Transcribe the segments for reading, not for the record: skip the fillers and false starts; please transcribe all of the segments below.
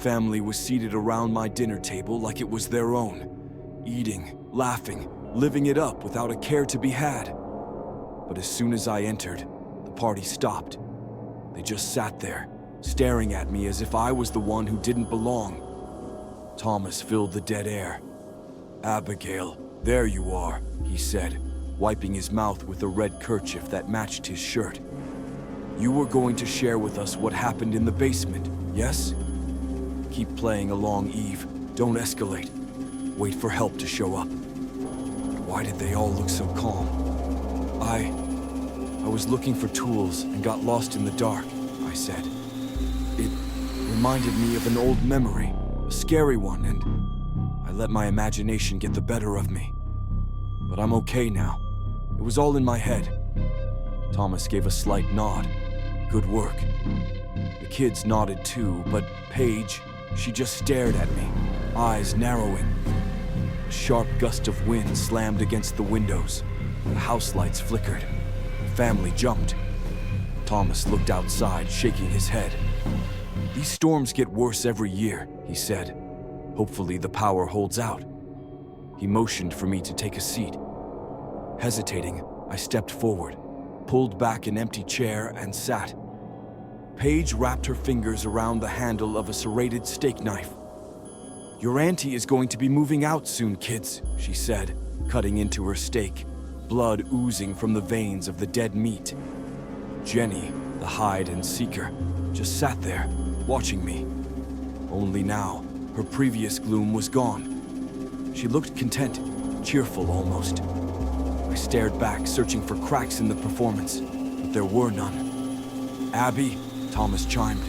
family was seated around my dinner table like it was their own, eating, laughing, living it up without a care to be had. But as soon as I entered, the party stopped. They just sat there, staring at me as if I was the one who didn't belong. Thomas filled the dead air. "Abigail, there you are," he said, wiping his mouth with a red kerchief that matched his shirt. "You were going to share with us what happened in the basement, yes? Keep playing along, Eve. Don't escalate. Wait for help to show up." Why did they all look so calm? I was looking for tools and got lost in the dark, I said. It reminded me of an old memory, a scary one, and I let my imagination get the better of me. But I'm okay now. It was all in my head. Thomas gave a slight nod. "Good work." The kids nodded too, but Paige, she just stared at me, eyes narrowing. A sharp gust of wind slammed against the windows. The house lights flickered. The family jumped. Thomas looked outside, shaking his head. "These storms get worse every year," he said. "Hopefully the power holds out." He motioned for me to take a seat. Hesitating, I stepped forward, pulled back an empty chair, and sat. Paige wrapped her fingers around the handle of a serrated steak knife. "Your auntie is going to be moving out soon, kids," she said, cutting into her steak, blood oozing from the veins of the dead meat. Jenny, the hide-and-seeker, just sat there, watching me. Only now, her previous gloom was gone. She looked content, cheerful almost. I stared back, searching for cracks in the performance, but there were none. "Abby," Thomas chimed.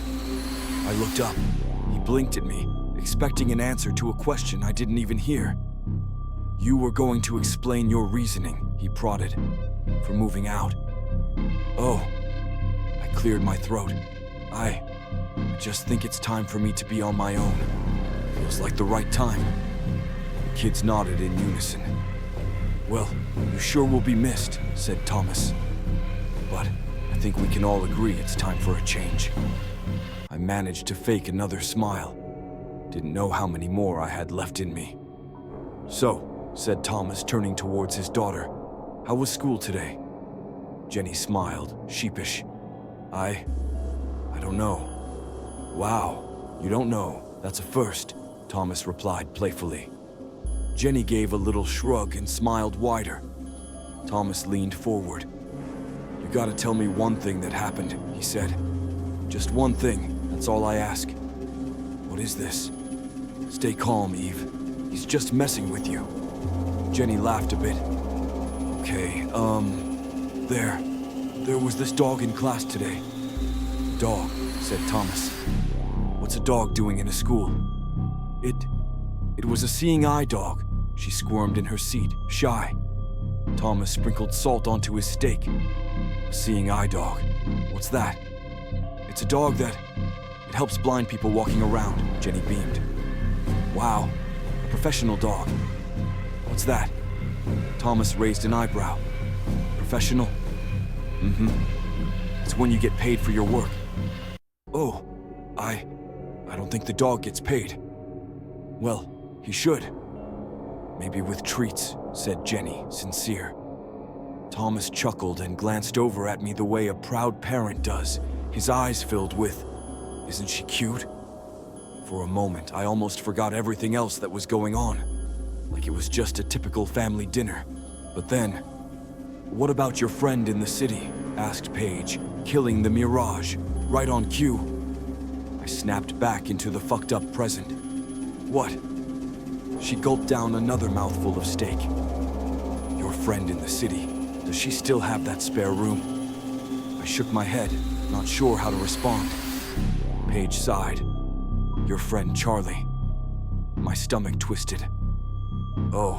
I looked up. He blinked at me, expecting an answer to a question I didn't even hear. "You were going to explain your reasoning," he prodded, "for moving out." "Oh." I cleared my throat. I just think it's time for me to be on my own. Feels like the right time." The kids nodded in unison. "Well, you sure will be missed," said Thomas. "But I think we can all agree it's time for a change." I managed to fake another smile. Didn't know how many more I had left in me. "So," said Thomas, turning towards his daughter, "how was school today?" Jenny smiled, sheepish. I don't know." "Wow, you don't know. That's a first," Thomas replied playfully. Jenny gave a little shrug and smiled wider. Thomas leaned forward. "You gotta tell me one thing that happened," he said. "Just one thing, that's all I ask." "What is this?" "Stay calm, Eve. He's just messing with you." Jenny laughed a bit. "Okay, there was this dog in class today." "Dog," said Thomas. "What's a dog doing in a school?" It was a seeing eye dog." She squirmed in her seat, shy. Thomas sprinkled salt onto his steak. "A seeing eye dog. What's that?" "It's a dog that... It helps blind people walking around," Jenny beamed. "Wow, a professional dog. What's that?" Thomas raised an eyebrow. "Professional?" "Mm-hmm. It's when you get paid for your work." "Oh, I don't think the dog gets paid." "Well, he should." "Maybe with treats," said Jenny, sincere. Thomas chuckled and glanced over at me the way a proud parent does, his eyes filled with, "Isn't she cute?" For a moment, I almost forgot everything else that was going on, like it was just a typical family dinner. But then, "What about your friend in the city?" asked Paige, killing the mirage, right on cue. I snapped back into the fucked up present. "What?" She gulped down another mouthful of steak. "Your friend in the city, does she still have that spare room?" I shook my head, not sure how to respond. Paige sighed. "Your friend Charlie." My stomach twisted. "Oh,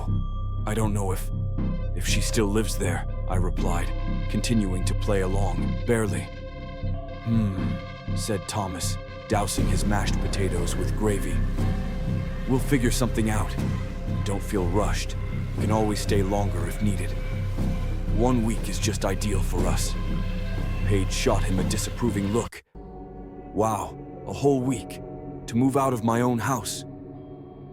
I don't know if she still lives there," I replied, continuing to play along, barely. Said Thomas, dousing his mashed potatoes with gravy. "We'll figure something out. Don't feel rushed. We can always stay longer if needed. 1 week is just ideal for us." Paige shot him a disapproving look. "Wow, a whole week. to move out of my own house.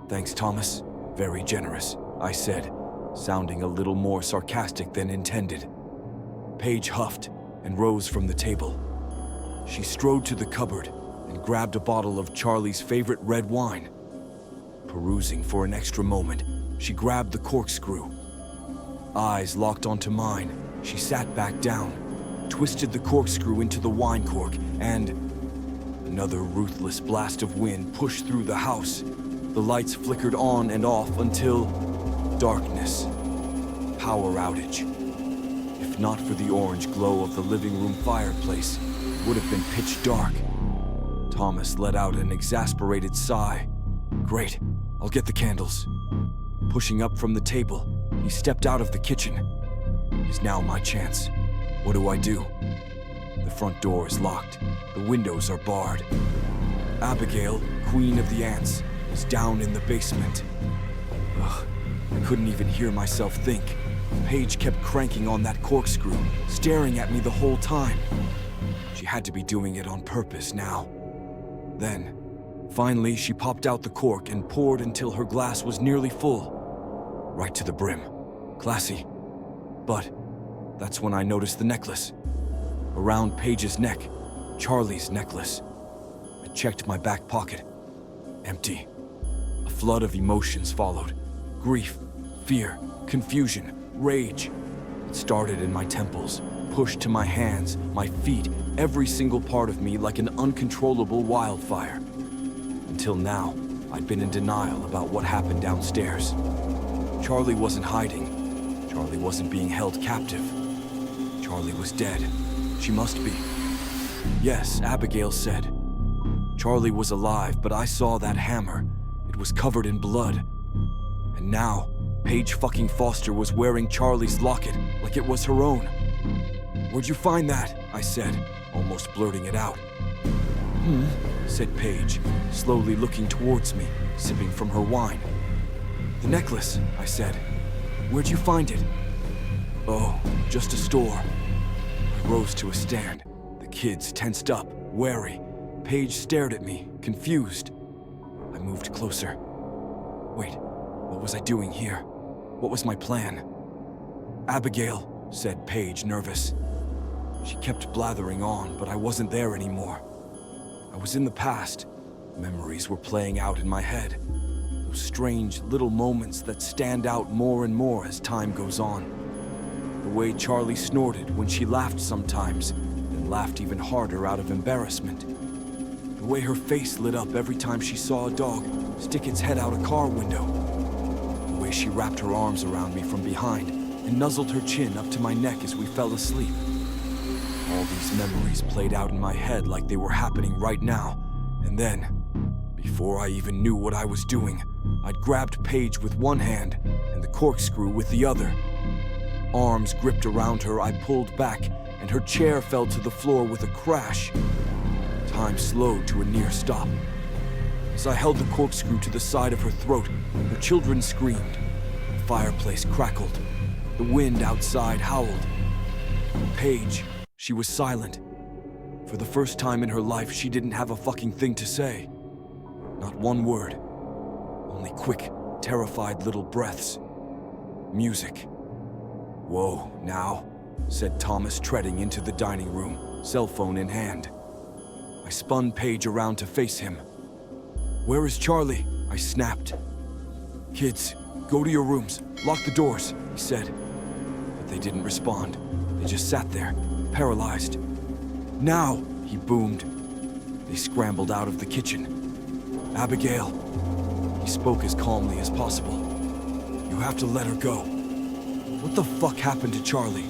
Thanks, Thomas. Very generous, I said, sounding a little more sarcastic than intended. Paige huffed and rose from the table. She strode to the cupboard and grabbed a bottle of Charlie's favorite red wine. Perusing for an extra moment, she grabbed the corkscrew. Eyes locked onto mine, she sat back down, twisted the corkscrew into the wine cork, and another ruthless blast of wind pushed through the house. The lights flickered on and off until darkness. Power outage. If not for the orange glow of the living room fireplace, it would have been pitch dark. Thomas let out an exasperated sigh. Great, I'll get the candles. Pushing up from the table, he stepped out of the kitchen. It is now my chance. What do I do? The front door is locked. The windows are barred. Abigail, Queen of the Ants, is down in the basement. Ugh, I couldn't even hear myself think. Paige kept cranking on that corkscrew, staring at me the whole time. She had to be doing it on purpose now. Then, finally, she popped out the cork and poured until her glass was nearly full. Right to the brim. Classy. But that's when I noticed the necklace. Around Paige's neck, Charlie's necklace. I checked my back pocket. Empty. A flood of emotions followed. Grief, fear, confusion, rage. It started in my temples, pushed to my hands, my feet, every single part of me like an uncontrollable wildfire. Until now, I'd been in denial about what happened downstairs. Charlie wasn't hiding. Charlie wasn't being held captive. Charlie was dead. She must be. Yes, Abigail said. Charlie was alive, but I saw that hammer. It was covered in blood. And now, Paige fucking Foster was wearing Charlie's locket like it was her own. Where'd you find that? I said, almost blurting it out. Said Paige, slowly looking towards me, sipping from her wine. The necklace, I said. Where'd you find it? Oh, just a store. I rose to a stand. The kids tensed up, wary. Paige stared at me, confused. I moved closer. Wait, what was I doing here? What was my plan? Abigail, said Paige, nervous. She kept blathering on, but I wasn't there anymore. I was in the past. Memories were playing out in my head. Those strange little moments that stand out more and more as time goes on. The way Charlie snorted when she laughed sometimes, then laughed even harder out of embarrassment. The way her face lit up every time she saw a dog stick its head out a car window. The way she wrapped her arms around me from behind and nuzzled her chin up to my neck as we fell asleep. All these memories played out in my head like they were happening right now. And then, before I even knew what I was doing, I'd grabbed Paige with one hand and the corkscrew with the other. Arms gripped around her, I pulled back, and her chair fell to the floor with a crash. Time slowed to a near stop. As I held the corkscrew to the side of her throat, her children screamed. The fireplace crackled. The wind outside howled. Paige, she was silent. For the first time in her life, she didn't have a fucking thing to say. Not one word. Only quick, terrified little breaths. Music. Whoa, now, said Thomas, treading into the dining room, cell phone in hand. I spun Paige around to face him. Where is Charlie? I snapped. Kids, go to your rooms. Lock the doors, he said. But they didn't respond. They just sat there, paralyzed. Now, he boomed. They scrambled out of the kitchen. Abigail, he spoke as calmly as possible. You have to let her go. What the fuck happened to Charlie?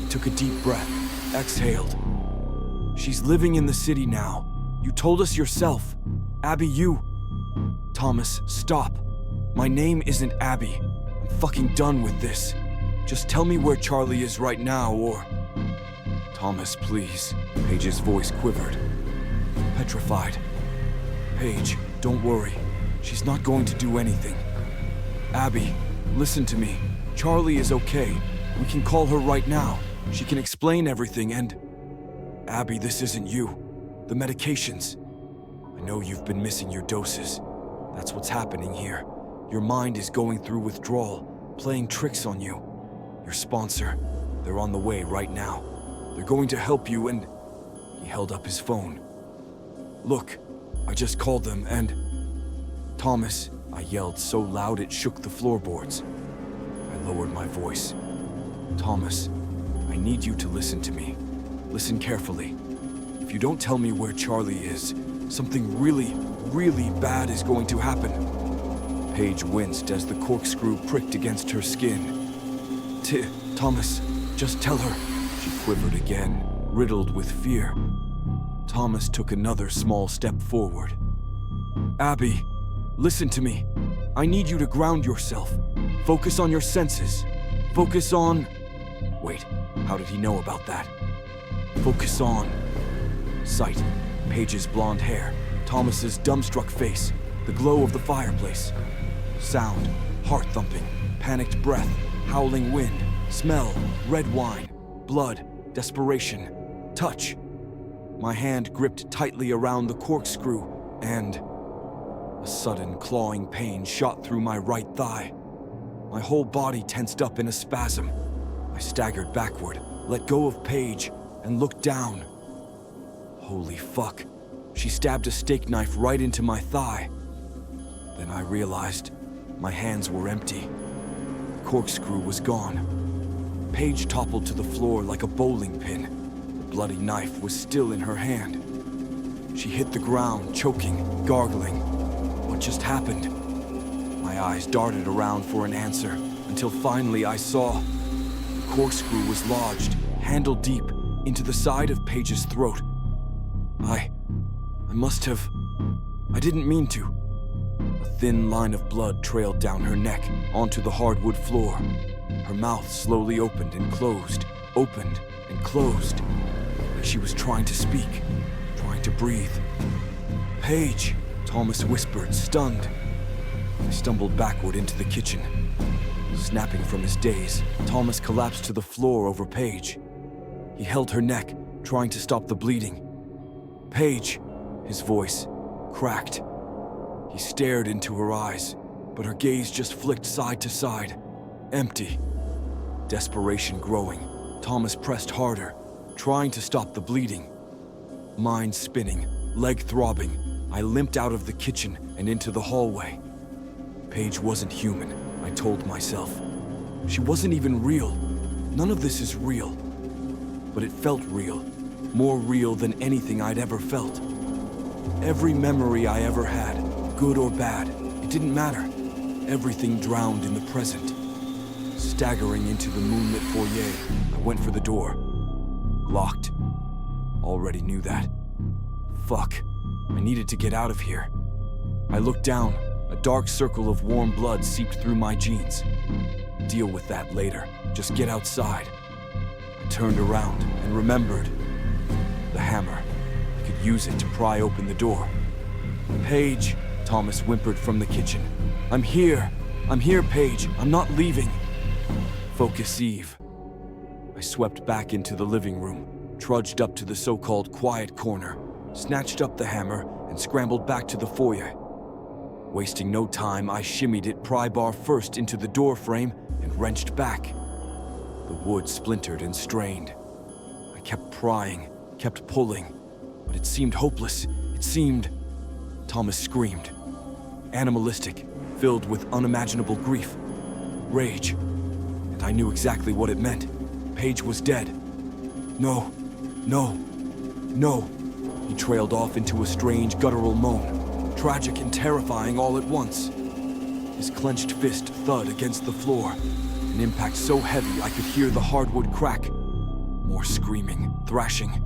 He took a deep breath, exhaled. She's living in the city now. You told us yourself. Abby, you... Thomas, stop. My name isn't Abby. I'm fucking done with this. Just tell me where Charlie is right now, or... Thomas, please. Paige's voice quivered. Petrified. Paige, don't worry. She's not going to do anything. Abby, listen to me. Charlie is okay. We can call her right now. She can explain everything and... Abby, this isn't you. The medications. I know you've been missing your doses. That's what's happening here. Your mind is going through withdrawal, playing tricks on you. Your sponsor, they're on the way right now. They're going to help you and... He held up his phone. Look, I just called them and... Thomas, I yelled so loud it shook the floorboards. I lowered my voice. Thomas, I need you to listen to me. Listen carefully. If you don't tell me where Charlie is, something really, really bad is going to happen. Paige winced as the corkscrew pricked against her skin. Thomas, just tell her. She quivered again, riddled with fear. Thomas took another small step forward. Abby, listen to me. I need you to ground yourself. Focus on your senses. Focus on... Wait, how did he know about that? Focus on... Sight. Paige's blonde hair. Thomas's dumbstruck face. The glow of the fireplace. Sound. Heart thumping. Panicked breath. Howling wind. Smell. Red wine. Blood. Desperation. Touch. My hand gripped tightly around the corkscrew, and... A sudden clawing pain shot through my right thigh. My whole body tensed up in a spasm. I staggered backward, let go of Paige, and looked down. Holy fuck. She stabbed a steak knife right into my thigh. Then I realized my hands were empty. The corkscrew was gone. Paige toppled to the floor like a bowling pin. The bloody knife was still in her hand. She hit the ground, choking, gargling. What just happened? My eyes darted around for an answer, until finally I saw. The corkscrew was lodged, handle deep, into the side of Paige's throat. I must have... I didn't mean to. A thin line of blood trailed down her neck, onto the hardwood floor. Her mouth slowly opened and closed, opened and closed, like she was trying to speak, trying to breathe. Paige, Thomas whispered, stunned. I stumbled backward into the kitchen. Snapping from his daze, Thomas collapsed to the floor over Paige. He held her neck, trying to stop the bleeding. Paige, his voice cracked. He stared into her eyes, but her gaze just flicked side to side, empty. Desperation growing, Thomas pressed harder, trying to stop the bleeding. Mind spinning, leg throbbing, I limped out of the kitchen and into the hallway. Paige wasn't human, I told myself. She wasn't even real. None of this is real. But it felt real, more real than anything I'd ever felt. Every memory I ever had, good or bad, it didn't matter. Everything drowned in the present. Staggering into the moonlit foyer, I went for the door. Locked. Already knew that. Fuck. I needed to get out of here. I looked down. A dark circle of warm blood seeped through my jeans. Deal with that later. Just get outside. I turned around and remembered. The hammer. I could use it to pry open the door. Paige, Thomas whimpered from the kitchen. I'm here. I'm here, Paige. I'm not leaving. Focus, Eve. I swept back into the living room, trudged up to the so-called quiet corner, snatched up the hammer, and scrambled back to the foyer. Wasting no time, I shimmied it pry bar first into the door frame and wrenched back. The wood splintered and strained. I kept prying, kept pulling, but it seemed hopeless. It seemed... Thomas screamed. Animalistic, filled with unimaginable grief. Rage. And I knew exactly what it meant. Paige was dead. No. No. No. He trailed off into a strange guttural moan, tragic and terrifying all at once. His clenched fist thud against the floor, an impact so heavy I could hear the hardwood crack. More screaming, thrashing.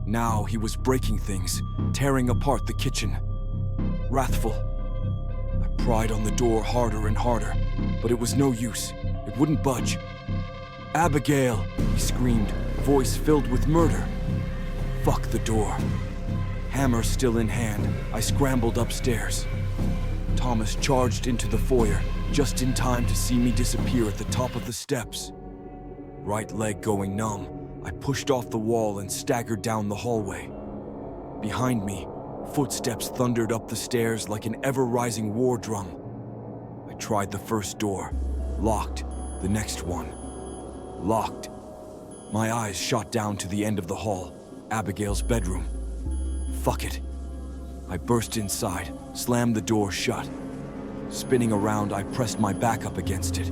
Now he was breaking things, tearing apart the kitchen. Wrathful. I pried on the door harder and harder, but it was no use. It wouldn't budge. Abigail, he screamed, voice filled with murder. Fuck the door. Hammer still in hand, I scrambled upstairs. Thomas charged into the foyer, just in time to see me disappear at the top of the steps. Right leg going numb, I pushed off the wall and staggered down the hallway. Behind me, Footsteps thundered up the stairs like an ever-rising war drum. I tried the first door. Locked. The next one. Locked. My eyes shot down to the end of the hall. Abigail's bedroom. Fuck it. I burst inside, slammed the door shut. Spinning around, I pressed my back up against it.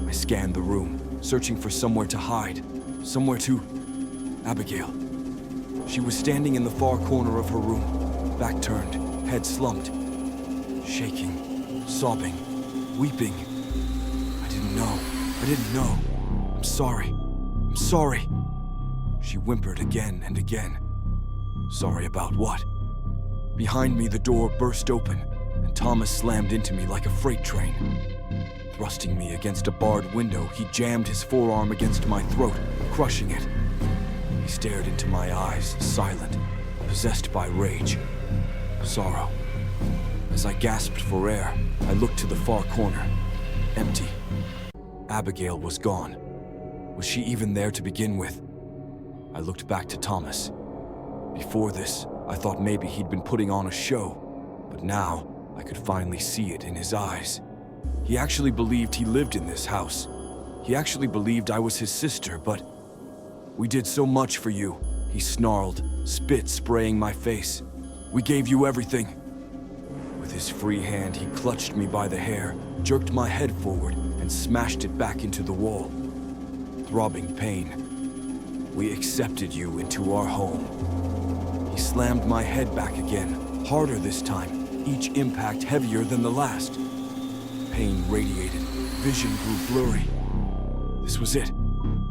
I scanned the room, searching for somewhere to hide. Somewhere to... Abigail. She was standing in the far corner of her room, back turned, head slumped. Shaking, sobbing, weeping. I didn't know. I'm sorry. She whimpered again and again. Sorry about what? Behind me, the door burst open, and Thomas slammed into me like a freight train. Thrusting me against a barred window, he jammed his forearm against my throat, crushing it. He stared into my eyes, silent, possessed by rage, sorrow. As I gasped for air, I looked to the far corner. Empty. Abigail was gone. Was she even there to begin with? I looked back to Thomas. Before this, I thought maybe he'd been putting on a show, but now I could finally see it in his eyes. He actually believed he lived in this house. He actually believed I was his sister, but... We did so much for you, he snarled, spit spraying my face. We gave you everything. With his free hand, he clutched me by the hair, jerked my head forward, and smashed it back into the wall. Throbbing pain. We accepted you into our home. He slammed my head back again, harder this time, each impact heavier than the last. Pain radiated, vision grew blurry. This was it.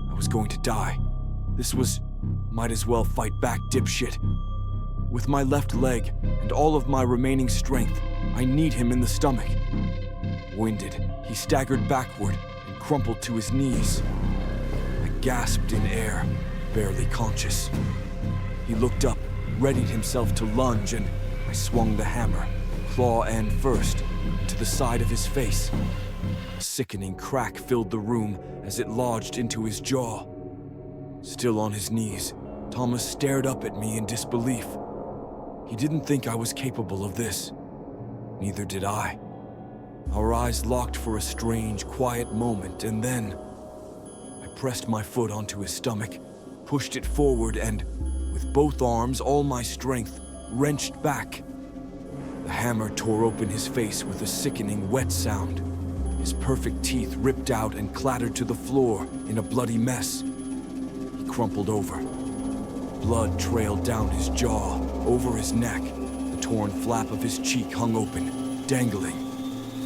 I was going to die. This was... Might as well fight back, dipshit. With my left leg and all of my remaining strength, I kneed him in the stomach. Winded, he staggered backward and crumpled to his knees. I gasped in air, barely conscious. He looked up, readied himself to lunge, and I swung the hammer, claw end first, to the side of his face. A sickening crack filled the room as it lodged into his jaw. Still on his knees, Thomas stared up at me in disbelief. He didn't think I was capable of this. Neither did I. Our eyes locked for a strange, quiet moment, and then... I pressed my foot onto his stomach, pushed it forward, and, with both arms, all my strength, wrenched back. The hammer tore open his face with a sickening, wet sound. His perfect teeth ripped out and clattered to the floor in a bloody mess. He crumpled over. Blood trailed down his jaw, over his neck. The torn flap of his cheek hung open, dangling.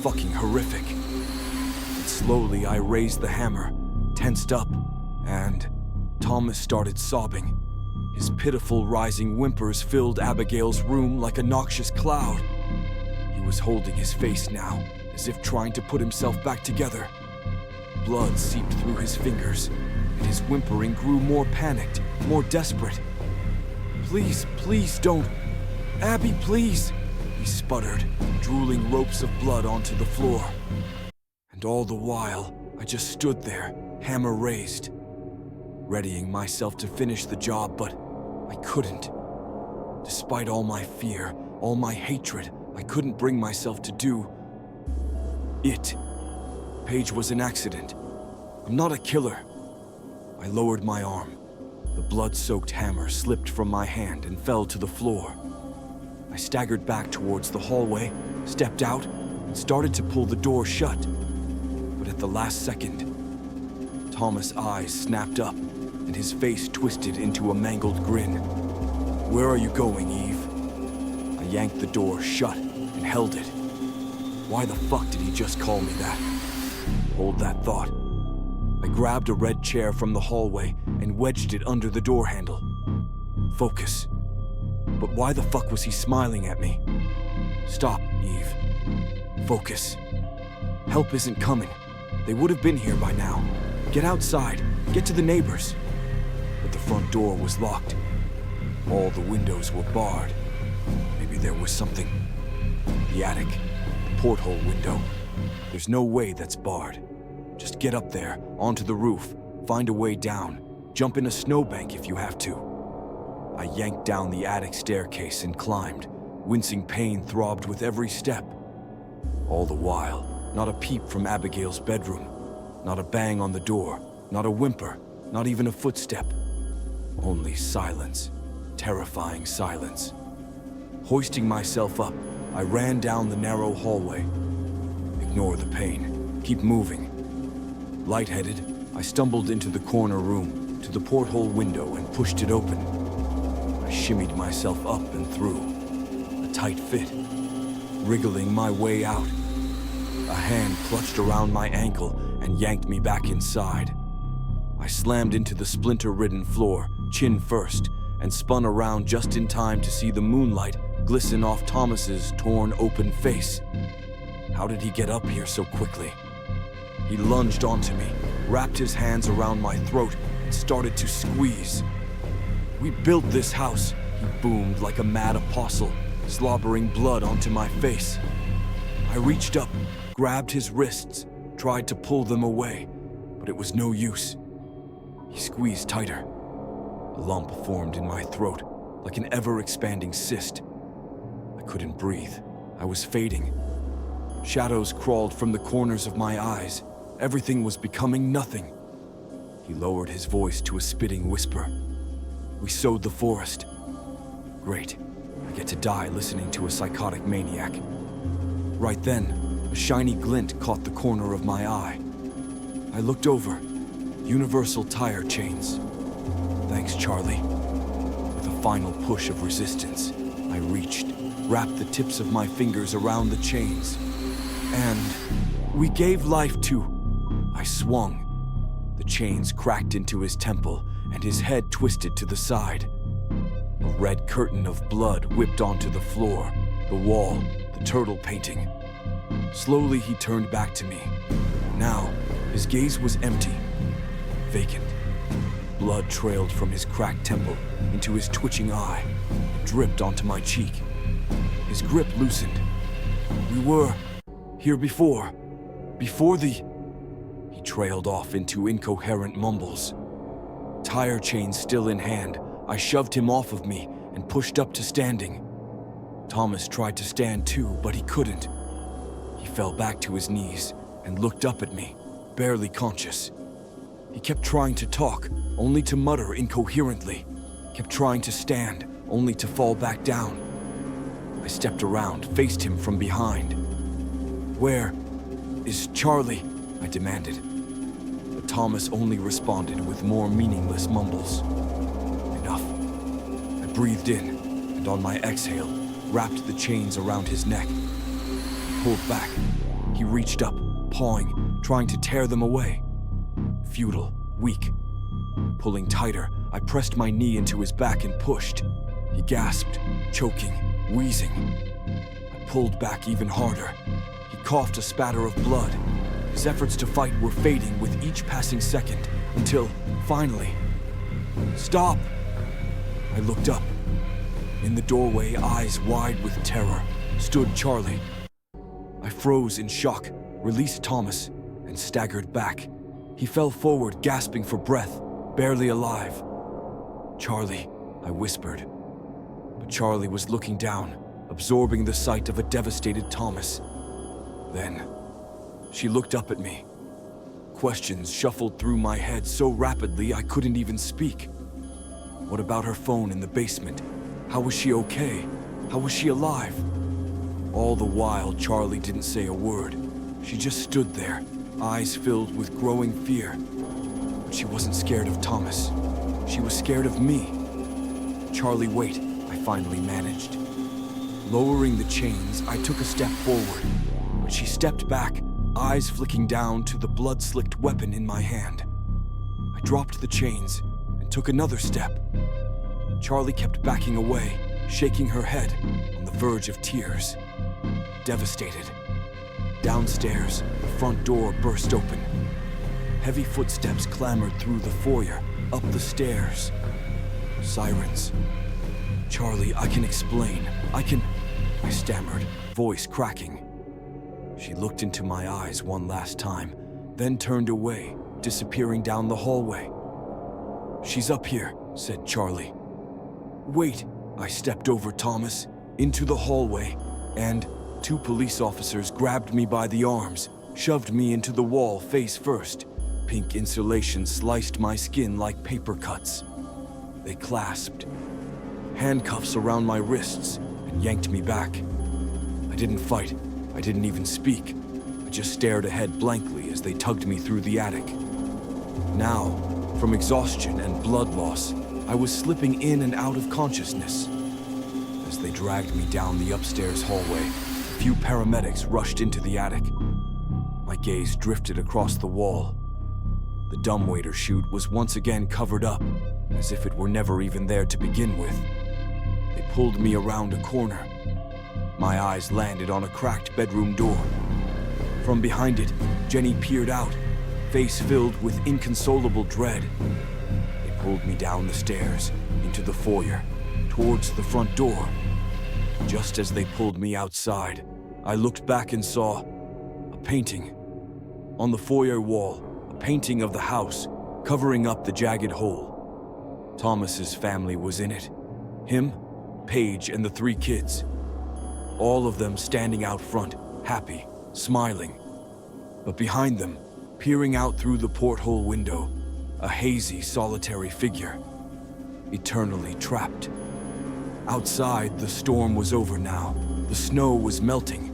Fucking horrific. And slowly I raised the hammer, tensed up, and Thomas started sobbing. His pitiful rising whimpers filled Abigail's room like a noxious cloud. He was holding his face now, as if trying to put himself back together. Blood seeped through his fingers, and his whimpering grew more panicked, more desperate. Please, please don't. Abby, please, he sputtered, drooling ropes of blood onto the floor. And all the while, I just stood there, hammer raised, readying myself to finish the job, but I couldn't. Despite all my fear, all my hatred, I couldn't bring myself to do it. Paige was an accident. I'm not a killer. I lowered my arm. The blood-soaked hammer slipped from my hand and fell to the floor. I staggered back towards the hallway, stepped out, and started to pull the door shut. But at the last second, Thomas' eyes snapped up, and his face twisted into a mangled grin. Where are you going, Eve? I yanked the door shut and held it. Why the fuck did he just call me that? Hold that thought. I grabbed a red chair from the hallway and wedged it under the door handle. Focus. But why the fuck was he smiling at me? Stop, Eve. Focus. Help isn't coming. They would have been here by now. Get outside. Get to the neighbors. But the front door was locked. All the windows were barred. Maybe there was something. The attic. The porthole window. There's no way that's barred. Just get up there, onto the roof, find a way down. Jump in a snowbank if you have to. I yanked down the attic staircase and climbed. Wincing pain throbbed with every step. All the while, not a peep from Abigail's bedroom. Not a bang on the door, not a whimper, not even a footstep. Only silence, terrifying silence. Hoisting myself up, I ran down the narrow hallway. Ignore the pain, keep moving. Lightheaded, I stumbled into the corner room, to the porthole window and pushed it open. I shimmied myself up and through. A tight fit, wriggling my way out. A hand clutched around my ankle and yanked me back inside. I slammed into the splinter-ridden floor, chin first, and spun around just in time to see the moonlight glisten off Thomas's torn open face. How did he get up here so quickly? He lunged onto me, wrapped his hands around my throat, and started to squeeze. "We built this house," he boomed like a mad apostle, slobbering blood onto my face. I reached up, grabbed his wrists, tried to pull them away, but it was no use. He squeezed tighter. A lump formed in my throat, like an ever-expanding cyst. I couldn't breathe. I was fading. Shadows crawled from the corners of my eyes. Everything was becoming nothing. He lowered his voice to a spitting whisper. "We sowed the forest. Great. I get to die listening to a psychotic maniac." Right then, a shiny glint caught the corner of my eye. I looked over. Universal tire chains. "Thanks, Charlie." With a final push of resistance, I reached, wrapped the tips of my fingers around the chains. And we gave life to... I swung. The chains cracked into his temple, and his head twisted to the side. A red curtain of blood whipped onto the floor, the wall, the turtle painting. Slowly he turned back to me. Now, his gaze was empty, vacant. Blood trailed from his cracked temple into his twitching eye and dripped onto my cheek. His grip loosened. "We were here before the..." He trailed off into incoherent mumbles. Tire chains still in hand, I shoved him off of me and pushed up to standing. Thomas tried to stand too, but he couldn't. He fell back to his knees and looked up at me, barely conscious. He kept trying to talk, only to mutter incoherently. Kept trying to stand, only to fall back down. I stepped around, faced him from behind. "Where is Charlie?" I demanded. But Thomas only responded with more meaningless mumbles. Enough. I breathed in, and on my exhale, wrapped the chains around his neck. He pulled back. He reached up, pawing, trying to tear them away. Futile, weak. Pulling tighter, I pressed my knee into his back and pushed. He gasped, choking, wheezing. I pulled back even harder. He coughed a spatter of blood. His efforts to fight were fading with each passing second, until, finally... "Stop!" I looked up. In the doorway, eyes wide with terror, stood Charlie. I froze in shock, released Thomas, and staggered back. He fell forward, gasping for breath, barely alive. "Charlie," I whispered. But Charlie was looking down, absorbing the sight of a devastated Thomas. Then, she looked up at me. Questions shuffled through my head so rapidly I couldn't even speak. What about her phone in the basement? How was she okay? How was she alive? All the while, Charlie didn't say a word. She just stood there, eyes filled with growing fear. But she wasn't scared of Thomas. She was scared of me. "Charlie, wait," I finally managed. Lowering the chains, I took a step forward, but she stepped back, eyes flicking down to the blood-slicked weapon in my hand. I dropped the chains and took another step. Charlie kept backing away, shaking her head, on the verge of tears. Devastated. Downstairs, the front door burst open. Heavy footsteps clambered through the foyer, up the stairs. Sirens. "Charlie, I can explain. I stammered, voice cracking. She looked into my eyes one last time, then turned away, disappearing down the hallway. "She's up here," said Charlie. Wait! I stepped over Thomas, into the hallway, and 2 police officers grabbed me by the arms, shoved me into the wall face first. Pink insulation sliced my skin like paper cuts. They clasped handcuffs around my wrists and yanked me back. I didn't fight. I didn't even speak. I just stared ahead blankly as they tugged me through the attic. Now, from exhaustion and blood loss, I was slipping in and out of consciousness. As they dragged me down the upstairs hallway, a few paramedics rushed into the attic. My gaze drifted across the wall. The dumbwaiter chute was once again covered up, as if it were never even there to begin with. They pulled me around a corner. My eyes landed on a cracked bedroom door. From behind it, Jenny peered out, face filled with inconsolable dread. They pulled me down the stairs, into the foyer, towards the front door. Just as they pulled me outside, I looked back and saw a painting. On the foyer wall, a painting of the house, covering up the jagged hole. Thomas's family was in it. Him, Paige, and the 3 kids. All of them standing out front, happy, smiling. But behind them, peering out through the porthole window, a hazy, solitary figure, eternally trapped. Outside, the storm was over now. The snow was melting.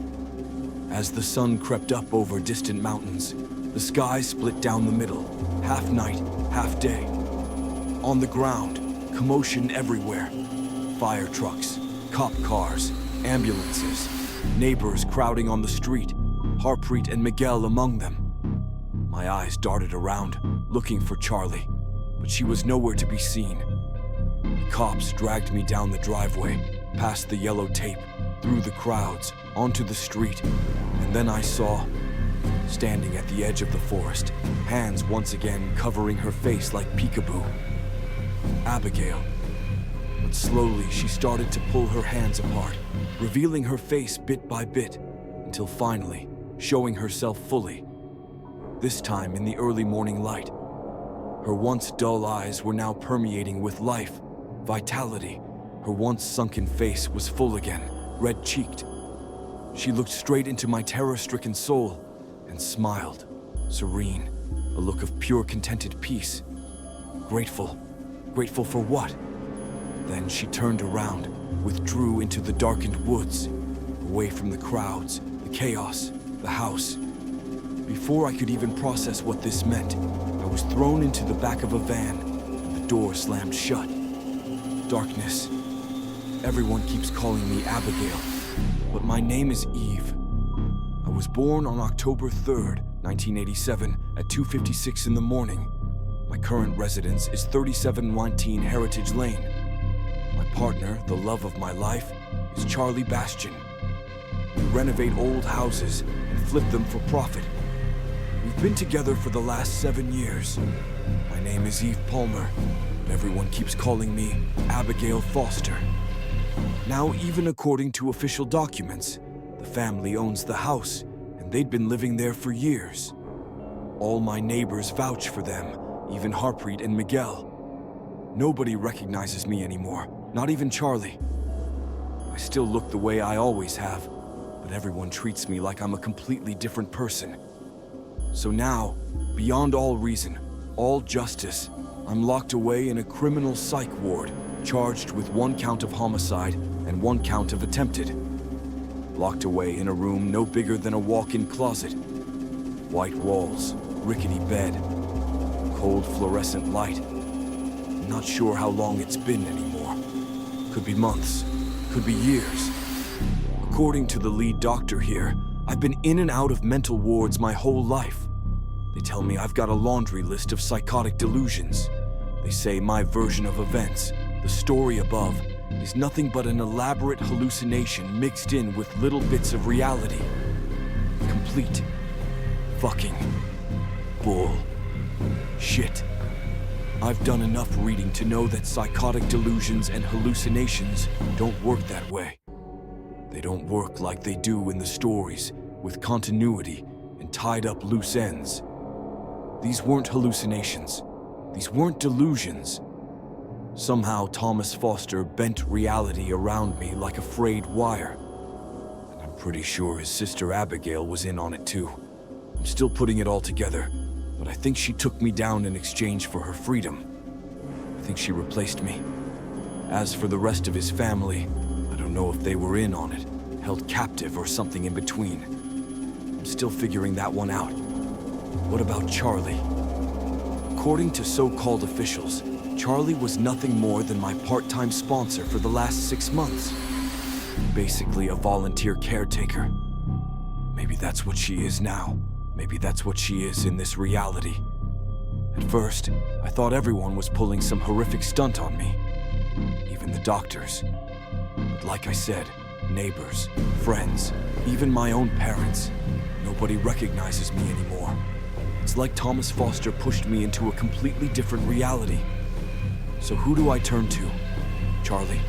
As the sun crept up over distant mountains, the sky split down the middle, half night, half day. On the ground, commotion everywhere. Fire trucks, cop cars, ambulances, neighbors crowding on the street, Harpreet and Miguel among them. My eyes darted around, looking for Charlie, but she was nowhere to be seen. The cops dragged me down the driveway, past the yellow tape, through the crowds, onto the street, and then I saw, standing at the edge of the forest, hands once again covering her face like peekaboo, Abigail. But slowly she started to pull her hands apart, revealing her face bit by bit, until finally showing herself fully. This time in the early morning light. Her once dull eyes were now permeating with life, vitality. Her once sunken face was full again, red-cheeked. She looked straight into my terror-stricken soul and smiled, serene, a look of pure contented peace. Grateful. Grateful for what? Then she turned around, withdrew into the darkened woods, away from the crowds, the chaos, the house. Before I could even process what this meant, I was thrown into the back of a van, and the door slammed shut. Darkness. Everyone keeps calling me Abigail, but my name is Eve. I was born on October 3rd, 1987, at 2:56 in the morning. My current residence is 3719 Heritage Lane. My partner, the love of my life, is Charlie Bastian. We renovate old houses and flip them for profit. We've been together for the last 7 years. My name is Eve Palmer, but everyone keeps calling me Abigail Foster. Now, even according to official documents, the family owns the house, and they'd been living there for years. All my neighbors vouch for them, even Harpreet and Miguel. Nobody recognizes me anymore, not even Charlie. I still look the way I always have, but everyone treats me like I'm a completely different person. So now, beyond all reason, all justice, I'm locked away in a criminal psych ward, charged with 1 count of homicide and 1 count of attempted. Locked away in a room no bigger than a walk-in closet. White walls, rickety bed, cold fluorescent light. I'm not sure how long it's been anymore. Could be months, could be years. According to the lead doctor here, I've been in and out of mental wards my whole life. They tell me I've got a laundry list of psychotic delusions. They say my version of events, the story above, is nothing but an elaborate hallucination mixed in with little bits of reality. Complete fucking bull shit. I've done enough reading to know that psychotic delusions and hallucinations don't work that way. They don't work like they do in the stories, with continuity and tied up loose ends. These weren't hallucinations. These weren't delusions. Somehow, Thomas Foster bent reality around me like a frayed wire. And I'm pretty sure his sister Abigail was in on it too. I'm still putting it all together, but I think she took me down in exchange for her freedom. I think she replaced me. As for the rest of his family, I don't know if they were in on it, held captive or something in between. I'm still figuring that one out. What about Charlie? According to so-called officials, Charlie was nothing more than my part-time sponsor for the last 6 months. Basically a volunteer caretaker. Maybe that's what she is now. Maybe that's what she is in this reality. At first, I thought everyone was pulling some horrific stunt on me. Even the doctors. But like I said, neighbors, friends, even my own parents. Nobody recognizes me anymore. It's like Thomas Foster pushed me into a completely different reality. So who do I turn to? Charlie.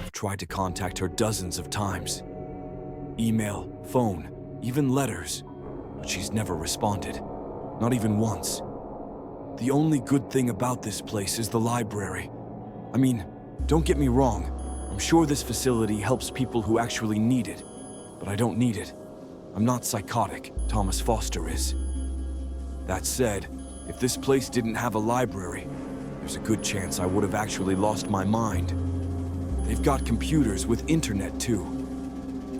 I've tried to contact her dozens of times. Email, phone, even letters. But she's never responded. Not even once. The only good thing about this place is the library. I mean, don't get me wrong. I'm sure this facility helps people who actually need it. But I don't need it. I'm not psychotic. Thomas Foster is. That said, if this place didn't have a library, there's a good chance I would have actually lost my mind. They've got computers with internet too.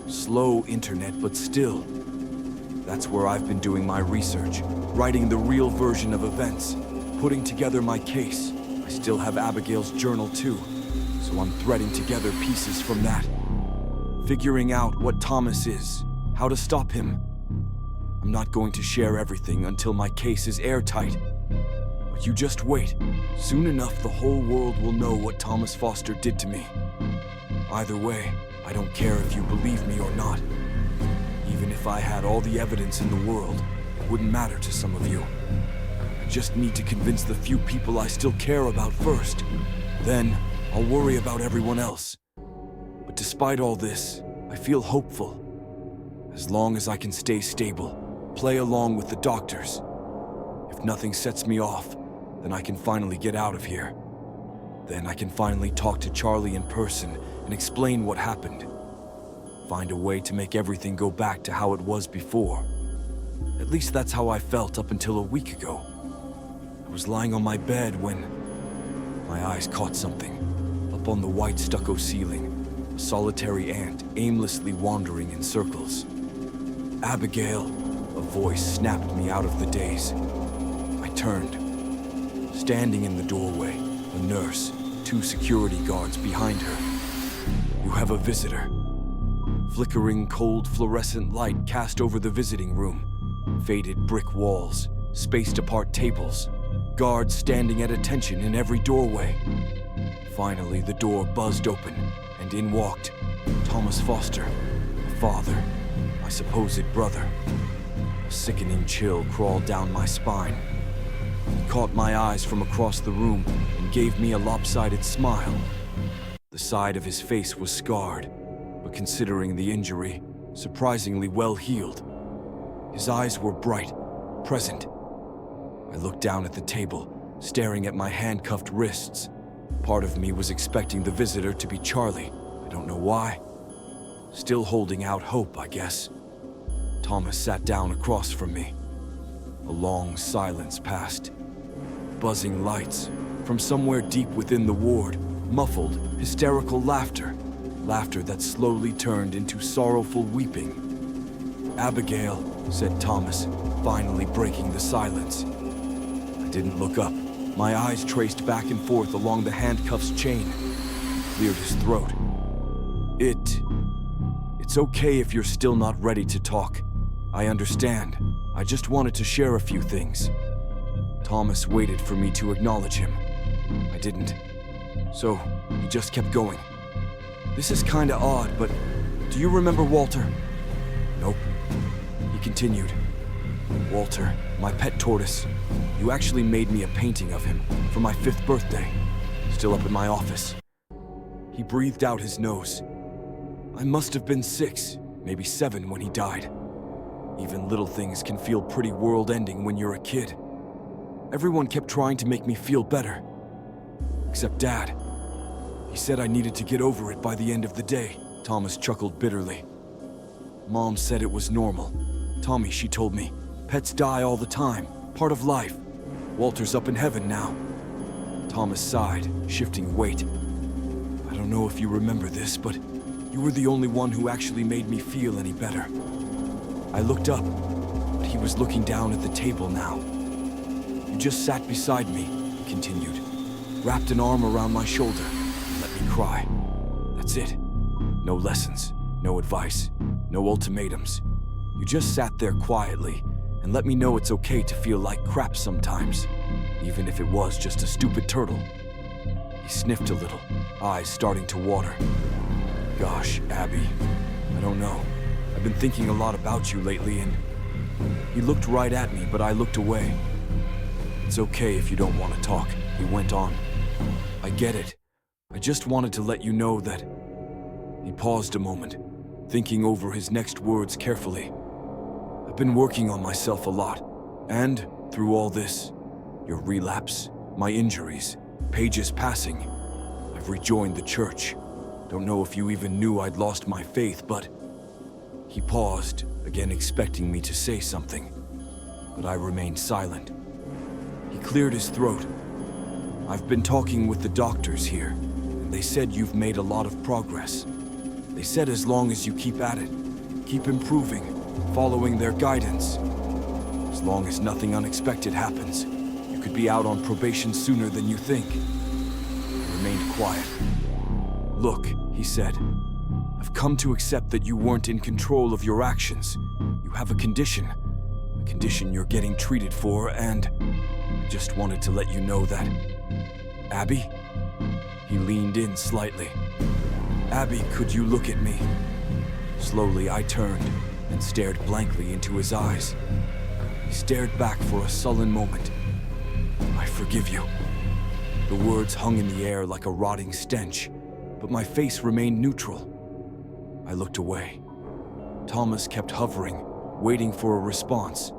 Slow internet, but still. That's where I've been doing my research, writing the real version of events, putting together my case. I still have Abigail's journal too, so I'm threading together pieces from that. Figuring out what Thomas is, how to stop him. I'm not going to share everything until my case is airtight. But you just wait. Soon enough, the whole world will know what Thomas Foster did to me. Either way, I don't care if you believe me or not. Even if I had all the evidence in the world, it wouldn't matter to some of you. I just need to convince the few people I still care about first. Then, I'll worry about everyone else. But despite all this, I feel hopeful. As long as I can stay stable, play along with the doctors. If nothing sets me off, then I can finally get out of here. Then I can finally talk to Charlie in person and explain what happened. Find a way to make everything go back to how it was before. At least that's how I felt up until a week ago. I was lying on my bed when my eyes caught something. Up on the white stucco ceiling, a solitary ant aimlessly wandering in circles. Abigail, a voice snapped me out of the daze. I turned. Standing in the doorway, a nurse, 2 security guards behind her. You have a visitor. Flickering cold fluorescent light cast over the visiting room. Faded brick walls, spaced apart tables. Guards standing at attention in every doorway. Finally, the door buzzed open, and in walked Thomas Foster, my father, my supposed brother. A sickening chill crawled down my spine. He caught my eyes from across the room and gave me a lopsided smile. The side of his face was scarred, but considering the injury, surprisingly well healed. His eyes were bright, present. I looked down at the table, staring at my handcuffed wrists. Part of me was expecting the visitor to be Charlie. I don't know why. Still holding out hope, I guess. Thomas sat down across from me. A long silence passed. Buzzing lights. From somewhere deep within the ward, muffled, hysterical laughter. Laughter that slowly turned into sorrowful weeping. "Abigail," said Thomas, finally breaking the silence. I didn't look up. My eyes traced back and forth along the handcuff's chain. Cleared his throat. It's okay if you're still not ready to talk. I understand. I just wanted to share a few things. Thomas waited for me to acknowledge him. I didn't. So, he just kept going. "This is kinda odd, but do you remember Walter?" "Nope." He continued. "Walter, my pet tortoise. You actually made me a painting of him for my 5th birthday. Still up in my office." He breathed out his nose. "I must have been 6, maybe 7 when he died. Even little things can feel pretty world-ending when you're a kid. Everyone kept trying to make me feel better. except Dad. He said I needed to get over it by the end of the day. Thomas chuckled bitterly. Mom said it was normal. Tommy, she told me, pets die all the time, part of life. Walter's up in heaven now. Thomas sighed, shifting weight. I don't know if you remember this, but you were the only one who actually made me feel any better. I looked up, but he was looking down at the table now. You just sat beside me, he continued, wrapped an arm around my shoulder and let me cry. That's it. No lessons, no advice, no ultimatums. You just sat there quietly and let me know it's okay to feel like crap sometimes, even if it was just a stupid turtle. He sniffed a little, eyes starting to water. Gosh, Abby, I don't know. I've been thinking a lot about you lately, and he looked right at me, but I looked away. It's okay if you don't want to talk, he went on. I get it. I just wanted to let you know that... He paused a moment, thinking over his next words carefully. I've been working on myself a lot, and through all this, your relapse, my injuries, Paige's passing, I've rejoined the church. Don't know if you even knew I'd lost my faith, but... He paused, again expecting me to say something, but I remained silent. He cleared his throat. I've been talking with the doctors here, and they said you've made a lot of progress. They said as long as you keep at it, keep improving, following their guidance, as long as nothing unexpected happens, you could be out on probation sooner than you think. I remained quiet. Look, he said, I've come to accept that you weren't in control of your actions. You have a condition you're getting treated for, and I just wanted to let you know that. Abby? He leaned in slightly. Abby, could you look at me? Slowly, I turned and stared blankly into his eyes. He stared back for a sullen moment. I forgive you. The words hung in the air like a rotting stench, but my face remained neutral. I looked away. Thomas kept hovering, waiting for a response,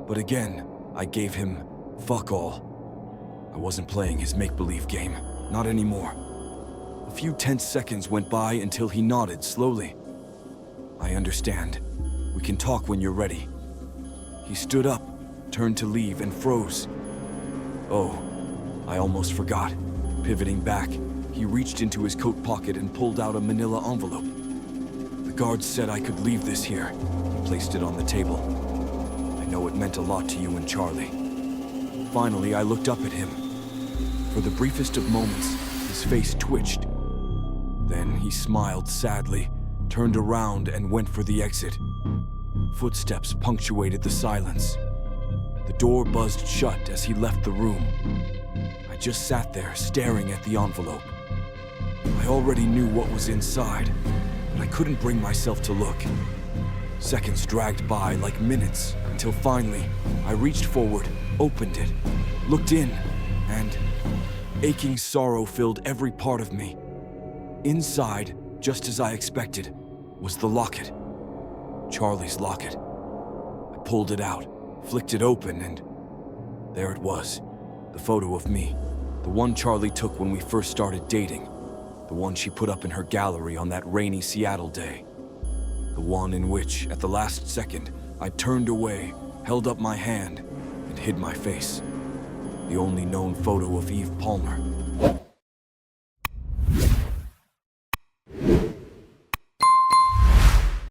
but again, I gave him fuck all. I wasn't playing his make-believe game, not anymore. A few tense seconds went by until he nodded slowly. I understand. We can talk when you're ready. He stood up, turned to leave, and froze. Oh, I almost forgot. Pivoting back, he reached into his coat pocket and pulled out a manila envelope. The guards said I could leave this here. He placed it on the table. I know it meant a lot to you and Charlie. Finally, I looked up at him. For the briefest of moments, his face twitched. Then he smiled sadly, turned around and went for the exit. Footsteps punctuated the silence. The door buzzed shut as he left the room. I just sat there staring at the envelope. I already knew what was inside, but I couldn't bring myself to look. Seconds dragged by like minutes until finally I reached forward, opened it, looked in, and aching sorrow filled every part of me. Inside, just as I expected, was the locket. Charlie's locket. I pulled it out, flicked it open, and there it was. The photo of me. The one Charlie took when we first started dating. The one she put up in her gallery on that rainy Seattle day. The one in which, at the last second, I turned away, held up my hand, and hid my face. The only known photo of Eve Palmer.